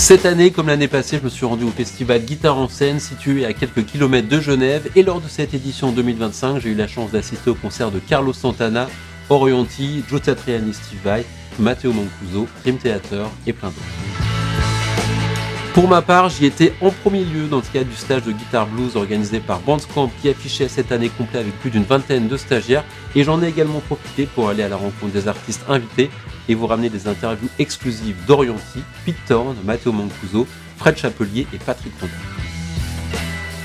Cette année, comme l'année passée, je me suis rendu au festival Guitare en scène situé à quelques kilomètres de Genève et lors de cette édition 2025, j'ai eu la chance d'assister au concert de Carlos Santana, Orianti, Joe Satriani, Steve Vai, Matteo Mancuso, Dream Theater et plein d'autres. Pour ma part, j'y étais en premier lieu dans le cadre du stage de guitare blues organisé par Bandcamp qui affichait cette année complet avec plus d'une vingtaine de stagiaires et j'en ai également profité pour aller à la rencontre des artistes invités et vous ramener des interviews exclusives d'Orianti, Pete Thorne, Matteo Mancuso, Fred Chapelier et Patrick Rondeau.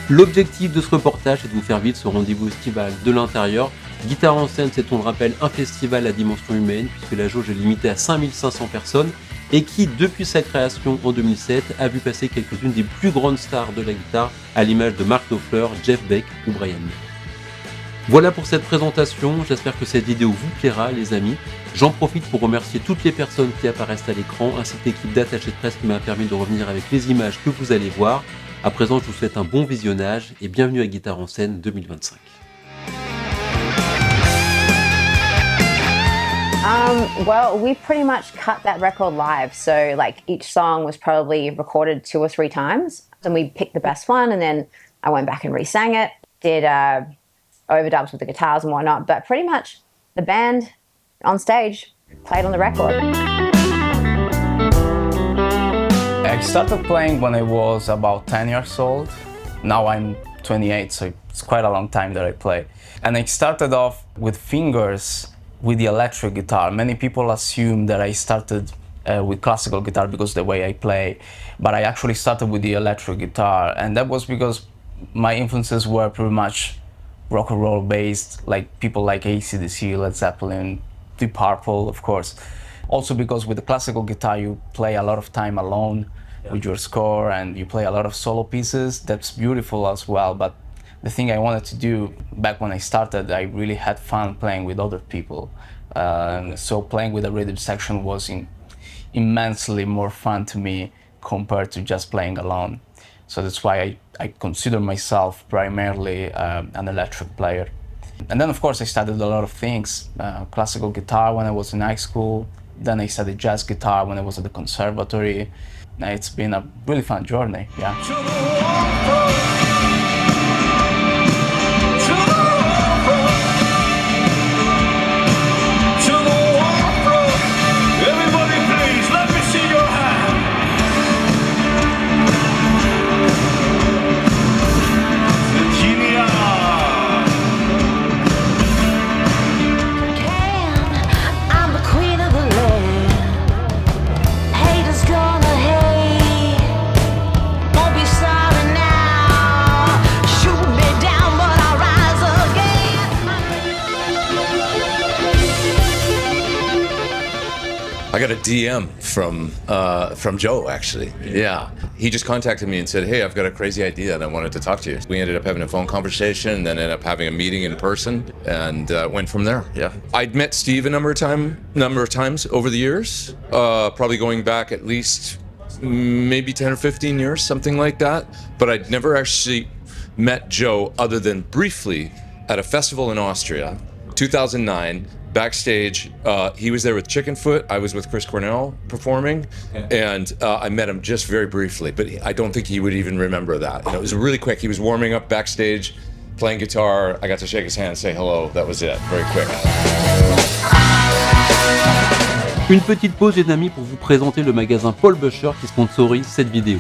L'objectif de ce reportage est de vous faire vivre ce rendez-vous estival de l'intérieur. Guitare en scène, c'est, on le rappelle, un festival à dimension humaine puisque la jauge est limitée à 5500 personnes et qui, depuis sa création en 2007, a vu passer quelques-unes des plus grandes stars de la guitare, à l'image de Mark Knopfler, Jeff Beck ou Brian May. Voilà pour cette présentation, j'espère que cette vidéo vous plaira les amis. J'en profite pour remercier toutes les personnes qui apparaissent à l'écran, ainsi que l'équipe d'attachés de presse qui m'a permis de revenir avec les images que vous allez voir. À présent, je vous souhaite un bon visionnage et bienvenue à Guitare en scène 2025. Well, we pretty much cut that record live. So like each song was probably recorded 2 or 3 times. And we picked the best one and then I went back and re-sang it, did overdubs with the guitars and whatnot. But pretty much the band on stage played on the record. I started playing when I was about 10 years old. Now I'm 28, so it's quite a long time that I play. And I started off with fingers with the electric guitar. Many people assume that I started with classical guitar because the way I play, but I actually started with the electric guitar, and that was because my influences were pretty much rock and roll based, like people like AC/DC, Led Zeppelin, Deep Purple, of course. Also because with the classical guitar you play a lot of time alone with your score and you play a lot of solo pieces. That's beautiful as well, but the thing I wanted to do back when I started, I really had fun playing with other people. So playing with a rhythm section was immensely more fun to me compared to just playing alone. So that's why I consider myself primarily an electric player. And then of course I studied a lot of things, classical guitar when I was in high school, then I studied jazz guitar when I was at the conservatory. It's been a really fun journey, yeah. I got a DM from Joe, actually. Yeah. He just contacted me and said, hey, I've got a crazy idea and I wanted to talk to you. We ended up having a phone conversation and then ended up having a meeting in person and went from there, yeah. I'd met Steve a number of times over the years, probably going back at least maybe 10 or 15 years, something like that. But I'd never actually met Joe other than briefly at a festival in Austria, 2009. Backstage, he was there with Chickenfoot. I was with Chris Cornell performing, and I met him just very briefly, but I don't think he would even remember that. And it was really quick. He was warming up backstage, playing guitar. I got to shake his hand, say hello. That was it. Very quick. Une petite pause les amis pour vous présenter le magasin Paul Buescher qui sponsorise cette vidéo.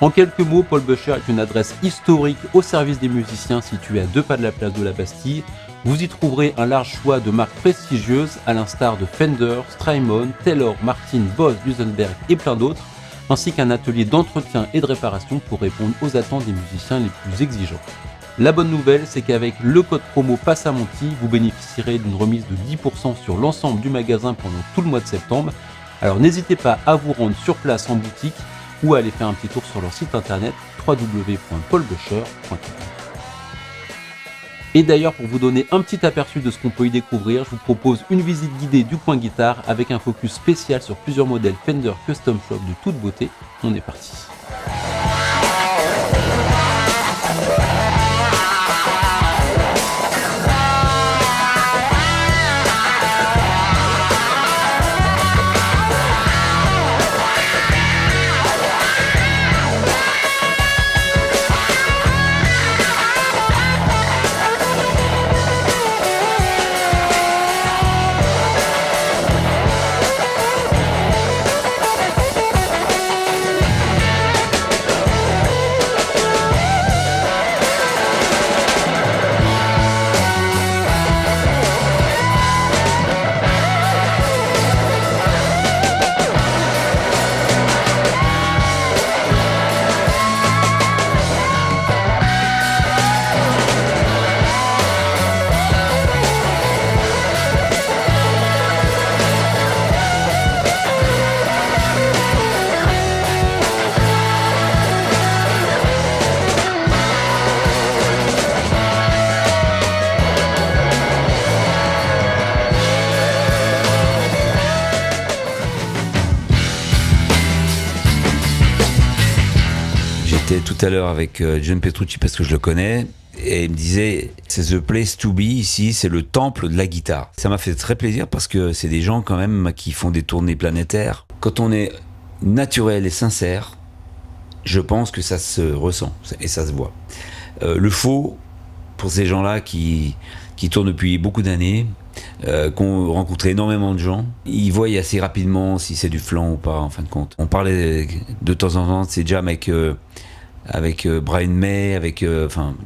En quelques mots, Paul Buescher est une adresse historique au service des musiciens située à 2 pas de la place de la Bastille. Vous y trouverez un large choix de marques prestigieuses à l'instar de Fender, Strymon, Taylor, Martin, Boss, Duesenberg et plein d'autres, ainsi qu'un atelier d'entretien et de réparation pour répondre aux attentes des musiciens les plus exigeants. La bonne nouvelle, c'est qu'avec le code promo Passamonti, vous bénéficierez d'une remise de 10% sur l'ensemble du magasin pendant tout le mois de septembre. Alors n'hésitez pas à vous rendre sur place en boutique ou à aller faire un petit tour sur leur site internet www.paulbuescher.com. Et d'ailleurs, pour vous donner un petit aperçu de ce qu'on peut y découvrir, je vous propose une visite guidée du coin guitare avec un focus spécial sur plusieurs modèles Fender Custom Shop de toute beauté. On est parti. discutais tout à l'heure avec John Petrucci parce que je le connais. Et il me disait, c'est the place to be ici, c'est le temple de la guitare. Ça m'a fait très plaisir parce que c'est des gens quand même qui font des tournées planétaires. Quand on est naturel et sincère, je pense que ça se ressent et ça se voit. Le faux, pour ces gens-là qui tournent depuis beaucoup d'années, qui ont rencontré énormément de gens, ils voient assez rapidement si c'est du flan ou pas en fin de compte. On parlait de temps en temps de ces jams avec Brian May, avec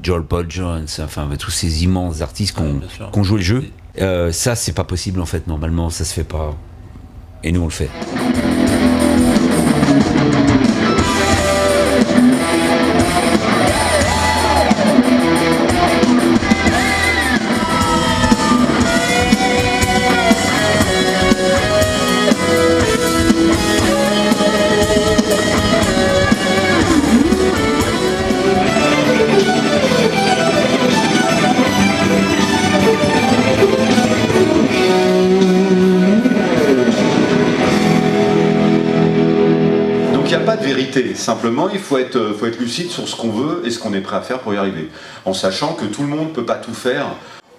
Joel Paul Jones, avec tous ces immenses artistes qui ont joué le jeu. Ça, c'est pas possible en fait, normalement, ça se fait pas. Et nous, on le fait. Simplement, il faut être lucide sur ce qu'on veut et ce qu'on est prêt à faire pour y arriver. En sachant que tout le monde ne peut pas tout faire.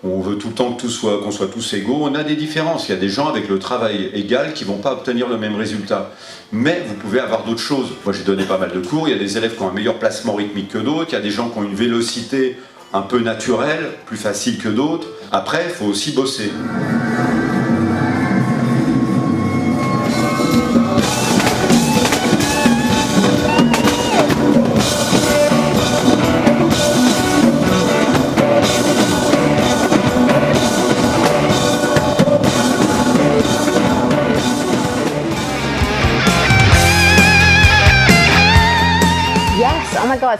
On veut tout le temps qu'on soit tous égaux. On a des différences. Il y a des gens avec le travail égal qui ne vont pas obtenir le même résultat. Mais vous pouvez avoir d'autres choses. Moi, j'ai donné pas mal de cours. Il y a des élèves qui ont un meilleur placement rythmique que d'autres. Il y a des gens qui ont une vélocité un peu naturelle, plus facile que d'autres. Après, il faut aussi bosser.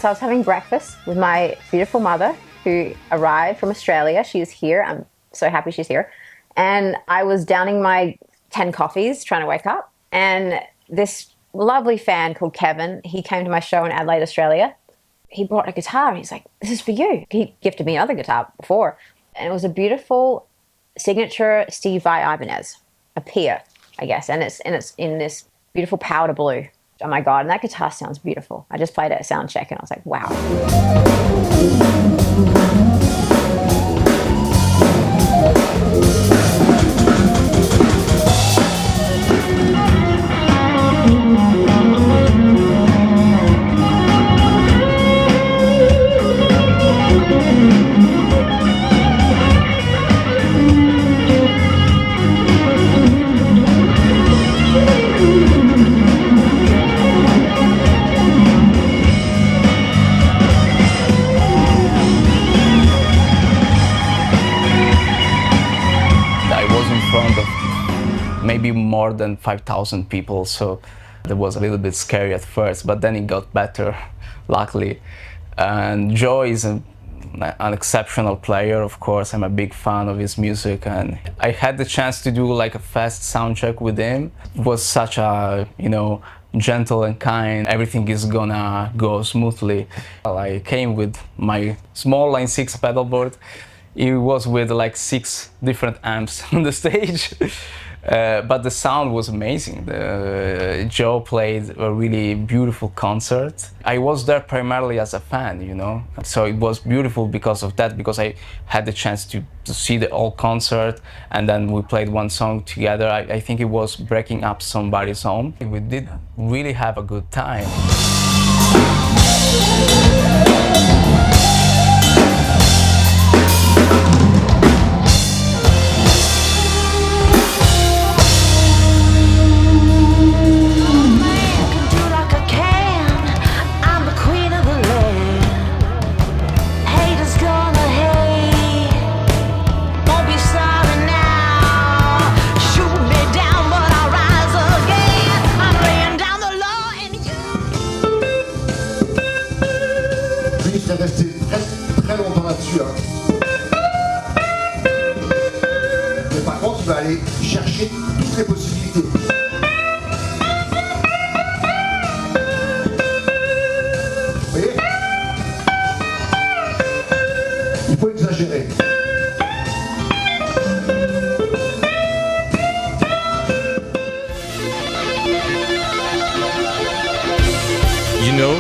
So I was having breakfast with my beautiful mother who arrived from Australia. She's here. I'm so happy she's here. And I was downing my 10 coffees trying to wake up. And this lovely fan called Kevin, he came to my show in Adelaide, Australia. He brought a guitar and he's like, this is for you. He gifted me another guitar before. And it was a beautiful signature Steve Vai Ibanez, a Pia, I guess. And it's in this beautiful powder blue. Oh my God, and that guitar sounds beautiful. I just played it at sound check and I was like, wow. Maybe more than 5,000 people, so it was a little bit scary at first, but then it got better, luckily. And Joe is an exceptional player, of course. I'm a big fan of his music, and I had the chance to do like a fast sound check with him. It was such a, gentle and kind. Everything is gonna go smoothly. I came with my small Line 6 pedal board. It was with like 6 different amps on the stage. But the sound was amazing. Joe played a really beautiful concert. I was there primarily as a fan, So it was beautiful because of that, because I had the chance to see the whole concert, and then we played one song together. I think it was Breaking Up Somebody's Home. We did really have a good time.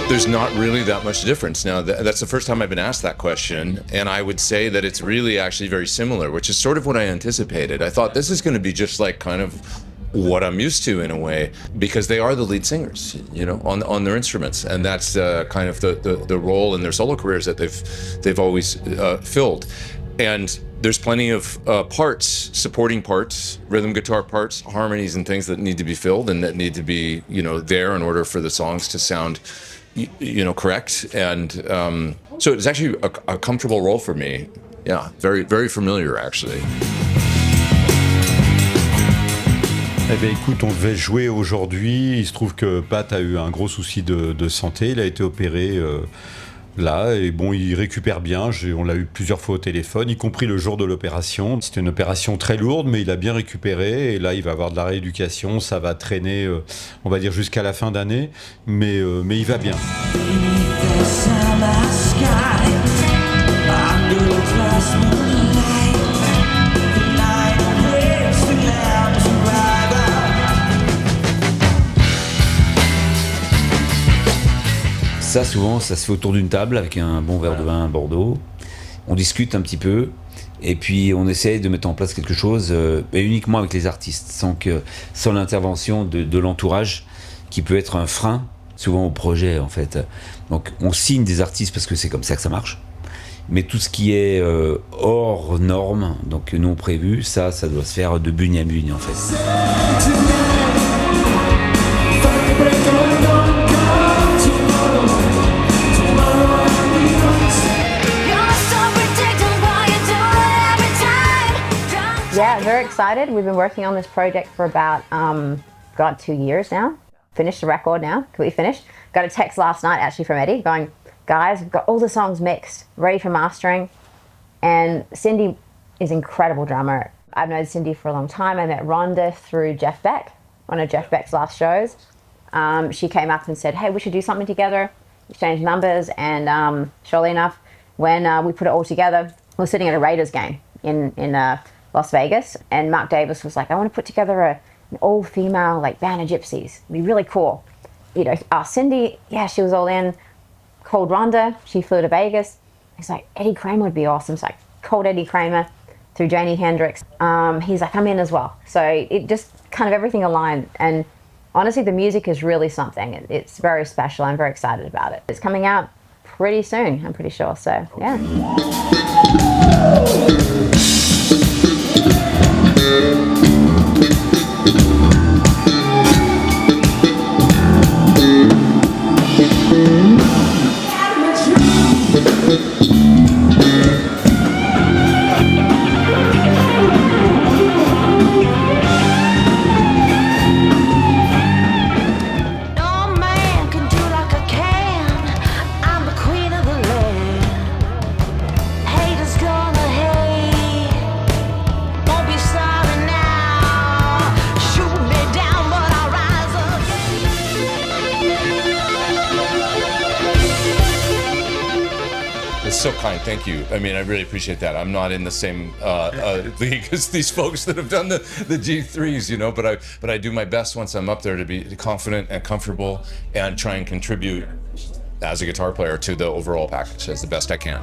there's not really that much difference. Now, that's the first time I've been asked that question, and I would say that it's really actually very similar, which is sort of what I anticipated. I thought this is going to be just like kind of what I'm used to in a way, because they are the lead singers, you know, on their instruments, and that's kind of the role in their solo careers that they've always filled. And there's plenty of parts, supporting parts, rhythm guitar parts, harmonies and things that need to be filled and that need to be, you know, there in order for the songs to sound, you know, correct. And so it's actually a comfortable role for me. Yeah, very, very familiar actually. Eh bien écoute, on devait jouer aujourd'hui. Il se trouve que Pat a eu un gros souci de santé. Il a été opéré là, et bon, il récupère bien. On l'a eu plusieurs fois au téléphone, y compris le jour de l'opération. C'était une opération très lourde, mais il a bien récupéré. Et là, il va avoir de la rééducation. Ça va traîner, on va dire, jusqu'à la fin d'année. Mais il va bien. Ça, souvent, ça se fait autour d'une table avec un bon verre de vin Bordeaux. On discute un petit peu et puis on essaye de mettre en place quelque chose, mais uniquement avec les artistes, sans l'intervention de l'entourage qui peut être un frein souvent au projet en fait. Donc on signe des artistes parce que c'est comme ça que ça marche. Mais tout ce qui est hors norme, donc non prévu, ça doit se faire de bugne à bugne en fait. Yeah, very excited. We've been working on this project for about, 2 years now. Finished the record now, completely finished. Got a text last night actually from Eddie going, guys, we've got all the songs mixed, ready for mastering. And Cindy is an incredible drummer. I've known Cindy for a long time. I met Rhonda through Jeff Beck, one of Jeff Beck's last shows. She came up and said, hey, we should do something together, exchange numbers. And surely enough, when we put it all together, we were sitting at a Raiders game in Las Vegas, and Mark Davis was like, I want to put together an all-female like band of gypsies. It'd be really cool. You know, Cindy, yeah, she was all in. Called Rhonda, she flew to Vegas. He's like, Eddie Kramer would be awesome. So I called Eddie Kramer through Janie Hendrix. He's like, I'm in as well. So it just kind of everything aligned. And honestly, the music is really something. It's very special. I'm very excited about it. It's coming out pretty soon, I'm pretty sure. So, yeah. So kind, thank you. I mean, I really appreciate that. I'm not in the same league as these folks that have done the G3s, you know, but I do my best once I'm up there to be confident and comfortable and try and contribute as a guitar player to the overall package as the best I can.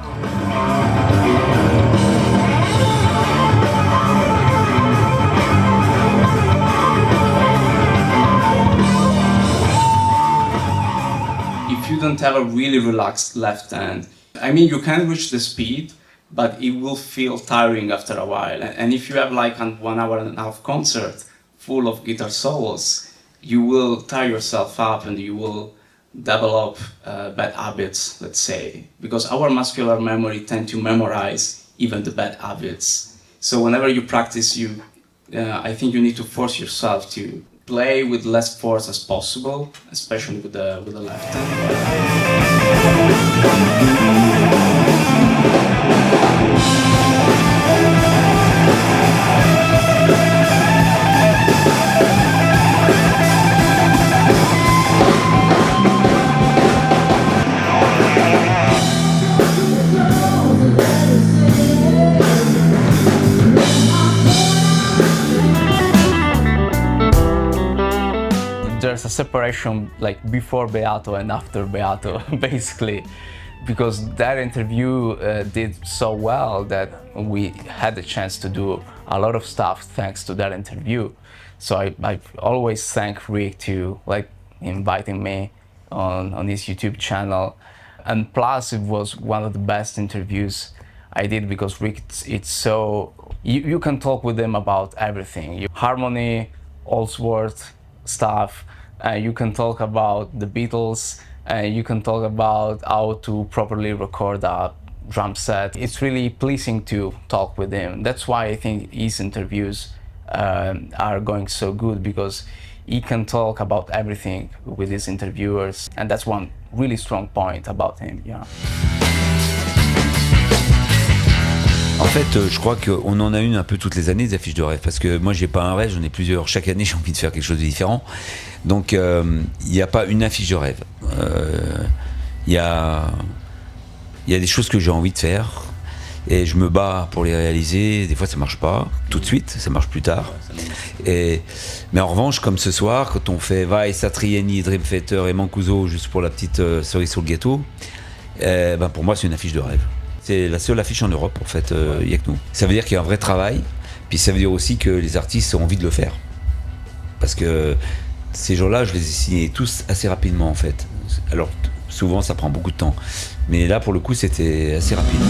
If you don't have a really relaxed left hand, I mean, you can reach the speed, but it will feel tiring after a while. And if you have like a 1 hour and a half concert full of guitar solos, you will tire yourself up and you will develop bad habits, let's say, because our muscular memory tend to memorize even the bad habits. So whenever you practice, I think you need to force yourself to play with less force as possible, especially with the left hand. there's a separation like before Beato and after Beato, basically, because that interview did so well that we had the chance to do a lot of stuff thanks to that interview. So I always thank Rick to like inviting me on his YouTube channel, and plus it was one of the best interviews I did because Rick, it's so you can talk with him about everything, harmony, Allsworth stuff. You can talk about the Beatles. You can talk about how to properly record a drum set. It's really pleasing to talk with him. That's why I think his interviews are going so good, because he can talk about everything with his interviewers, and that's one really strong point about him. Yeah. En fait, je crois qu'on en a une un peu toutes les années, des affiches de rêve, parce que moi j'ai pas un rêve, j'en ai plusieurs. Chaque année j'ai envie de faire quelque chose de différent. Donc il n'y a pas une affiche de rêve. Il y a des choses que j'ai envie de faire et je me bats pour les réaliser. Des fois ça marche pas tout de suite, ça marche plus tard. Mais en revanche, comme ce soir, quand on fait Vai, Satriani, Dream Theater et Mancuso juste pour la petite cerise sur le gâteau, pour moi c'est une affiche de rêve. C'est la seule affiche en Europe, en fait, il n'y a que nous. Ça veut dire qu'il y a un vrai travail, puis ça veut dire aussi que les artistes ont envie de le faire. Parce que ces gens-là, je les ai signés tous assez rapidement, en fait. Alors, souvent, ça prend beaucoup de temps. Mais là, pour le coup, c'était assez rapide.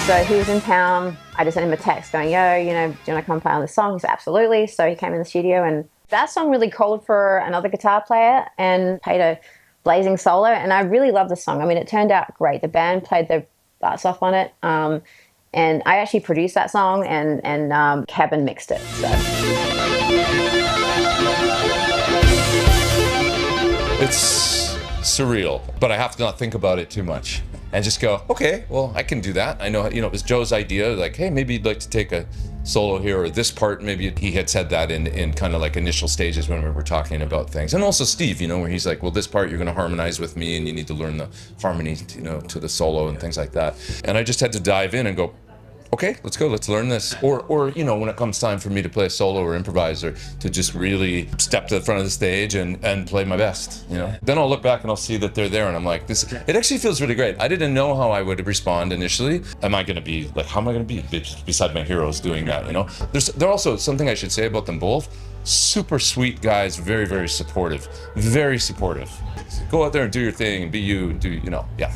So he was in town. I just sent him a text going, yo, do you want to come play on this song? He said, absolutely. So he came in the studio, and that song really called for another guitar player and played a blazing solo. And I really love the song. I mean, it turned out great. The band played their butts off on it. And I actually produced that song, and Kevin mixed it. So. It's surreal, but I have to not think about it too much. And just go, okay, well, I can do that. I know, it was Joe's idea, like, hey, maybe you'd like to take a solo here, or this part, maybe he had said that in kind of like initial stages when we were talking about things. And also Steve, where he's like, well, this part you're gonna harmonize with me and you need to learn the harmony, to the solo and things like that. And I just had to dive in and go, okay, let's go, let's learn this. Or when it comes time for me to play a solo or improvise, or to just really step to the front of the stage and play my best, Then I'll look back and I'll see that they're there, and I'm like, it actually feels really great. I didn't know how I would respond initially. Am I gonna be, like, how am I gonna be beside my heroes doing that, They're also, something I should say about them both, super sweet guys, very, very supportive, very supportive. Go out there and do your thing and be you, and do, yeah.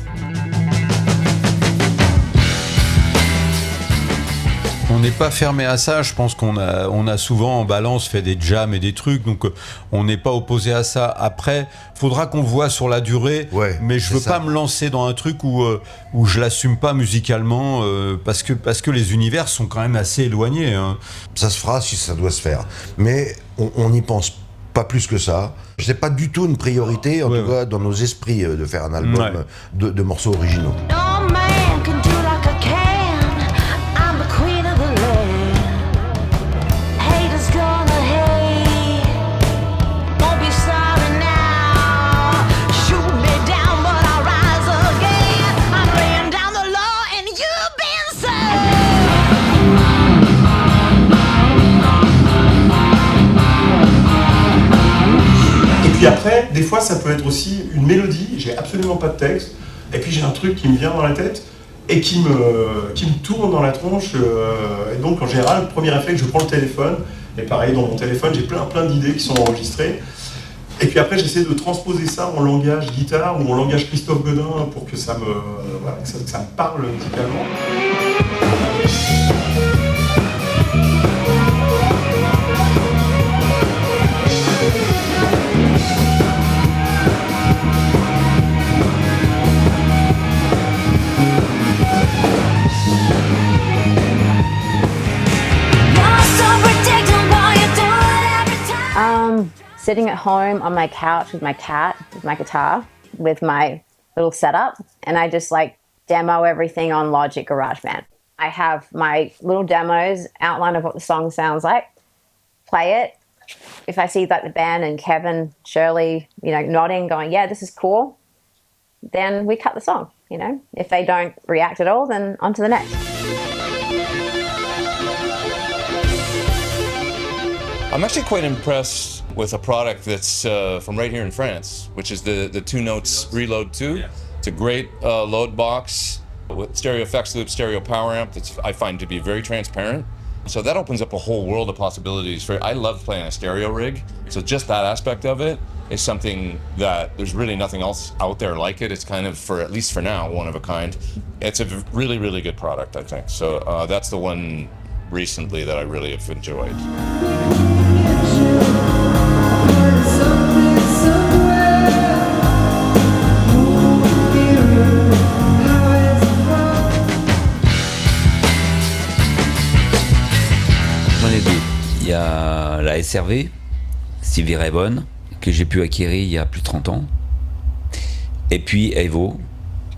On n'est pas fermé à ça. Je pense qu'on a souvent en balance fait des jams et des trucs, donc on n'est pas opposé à ça. Après, faudra qu'on voit sur la durée, mais je veux pas me lancer dans un truc où je l'assume pas musicalement, parce que les univers sont quand même assez éloignés. Hein. Ça se fera si ça doit se faire, mais on n'y pense pas plus que ça. C'est pas du tout une priorité, en tout cas dans nos esprits, de faire un album de morceaux originaux. No man can do like I can. I'm the queen of the land. Haters gonna hate. Won't be sorry now. Shoot me down, but I'll rise again. I'm laying down the law, and you've been saved. Et puis après, des fois, ça peut être aussi une mélodie, j'ai absolument pas de texte, et puis j'ai un truc qui me vient dans la tête et qui me tourne dans la tronche. Et donc, en général, le premier réflexe, je prends le téléphone, et pareil, dans mon téléphone, j'ai plein d'idées qui sont enregistrées. Et puis après, j'essaie de transposer ça en langage guitare ou en langage Christophe Godin pour que ça me parle musicalement. Sitting at home on my couch with my cat, with my guitar, with my little setup, and I just demo everything on Logic GarageBand. I have my little demos, outline of what the song sounds like, play it. If I see like the band and Kevin, Shirley, nodding, going, yeah, this is cool, then we cut the song, If they don't react at all, then on to the next. I'm actually quite impressed with a product that's from right here in France, which is the Two Notes Reload 2. It's a great load box with stereo effects loop, stereo power amp that I find to be very transparent. So that opens up a whole world of possibilities. I love playing a stereo rig, so just that aspect of it is something that there's really nothing else out there like it. It's kind of, at least for now, one of a kind. It's a really, really good product, I think. So that's the one recently that I really have enjoyed. J'en ai deux. Il y a la SRV, Stevie Ray Vaughan, que j'ai pu acquérir il y a plus de 30 ans. Et puis Evo,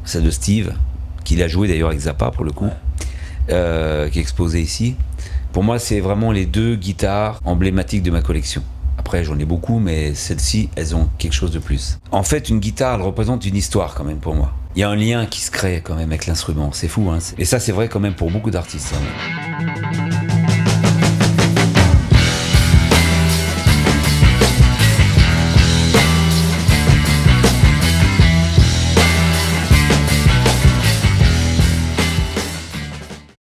celle de Steve, qu'il a joué d'ailleurs avec Zappa pour le coup, qui est exposée ici. Pour moi, c'est vraiment les deux guitares emblématiques de ma collection. Après, j'en ai beaucoup, mais celles-ci, elles ont quelque chose de plus. En fait, une guitare, elle représente une histoire quand même pour moi. Il y a un lien qui se crée quand même avec l'instrument, c'est fou, hein. Et ça, c'est vrai quand même pour beaucoup d'artistes. Hein.